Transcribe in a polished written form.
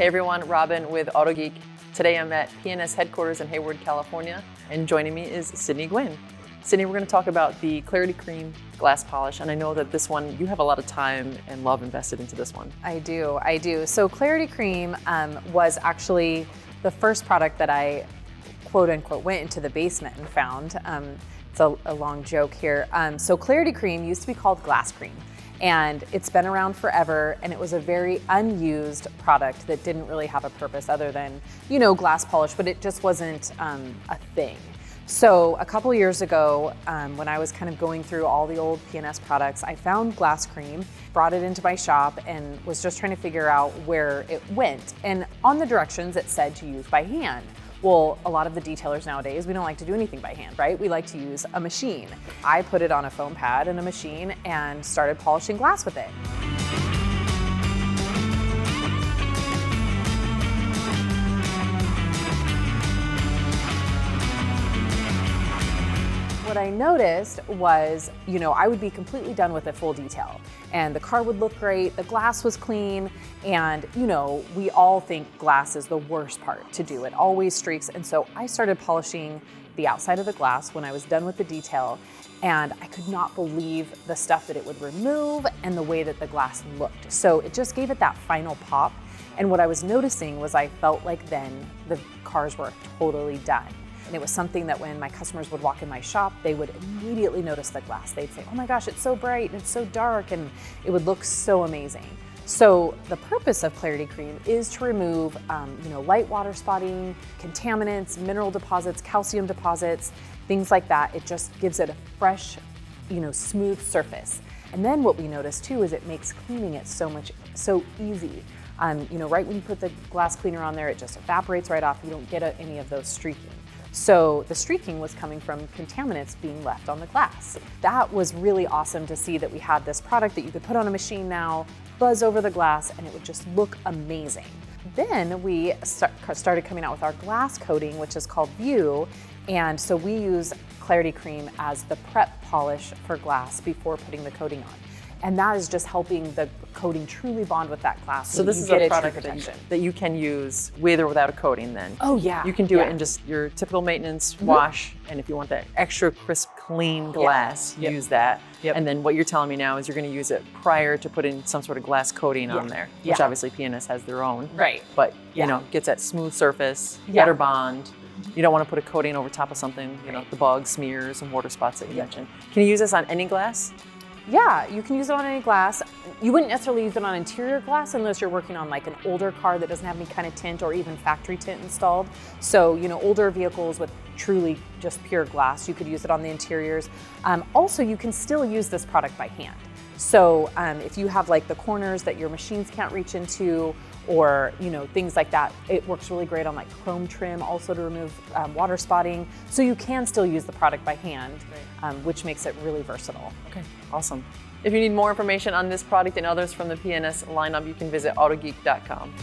Hey everyone, Robyn with Autogeek. Today I'm at P&S headquarters in Hayward, California, and joining me is Sydni Gwinn. Sydni, we're going to talk about the Clarity Creme glass polish, and I know that this one, you have a lot of time and love invested into this one. I do. So Clarity Creme was actually the first product that I, quote unquote, went into the basement and found. It's a long joke here. So Clarity Creme used to be called Glass Creme, and it's been around forever, and it was a very unused product that didn't really have a purpose other than, glass polish, but it just wasn't a thing. So a couple years ago, when I was kind of going through all the old P&S products, I found Glass Creme, brought it into my shop, and was just trying to figure out where it went. And on the directions, it said to use by hand. Well, a lot of the detailers nowadays, we don't like to do anything by hand, right? We like to use a machine. I put it on a foam pad and a machine and started polishing glass with it. What I noticed was, I would be completely done with a full detail, and the car would look great, the glass was clean, and we all think glass is the worst part to do. It always streaks, and so I started polishing the outside of the glass when I was done with the detail, and I could not believe the stuff that it would remove and the way that the glass looked. So it just gave it that final pop, and what I was noticing was I felt like then the cars were totally done. And it was something that when my customers would walk in my shop, they would immediately notice the glass. They'd say, oh my gosh, it's so bright and it's so dark, and it would look so amazing. So the purpose of Clarity Creme is to remove light water spotting, contaminants, mineral deposits, calcium deposits, things like that. It just gives it a fresh, smooth surface. And then what we notice too is it makes cleaning it so easy. Right when you put the glass cleaner on there, it just evaporates right off. You don't get any of those streaking. So the streaking was coming from contaminants being left on the glass. That was really awesome to see that we had this product that you could put on a machine now, buzz over the glass, and it would just look amazing. Then we started coming out with our glass coating, which is called View. And so we use Clarity Creme as the prep polish for glass before putting the coating on. And that is just helping the coating truly bond with that glass. So this is a product that you can use with or without a coating then? Oh yeah. You can do it in just your typical maintenance wash, and if you want that extra crisp, clean glass, use that. And then what you're telling me now is you're gonna use it prior to putting some sort of glass coating on there, which obviously P&S has their own. Right. But gets that smooth surface, better bond. You don't want to put a coating over top of something, the bug smears and water spots that you mentioned. Can you use this on any glass? Yeah, you can use it on any glass. You wouldn't necessarily use it on interior glass unless you're working on like an older car that doesn't have any kind of tint or even factory tint installed. So, older vehicles with truly just pure glass, you could use it on the interiors. Also, you can still use this product by hand. So if you have like the corners that your machines can't reach into, or things like that, it works really great on like chrome trim also to remove water spotting. So you can still use the product by hand, which makes it really versatile. Okay, awesome. If you need more information on this product and others from the P&S lineup, you can visit autogeek.com.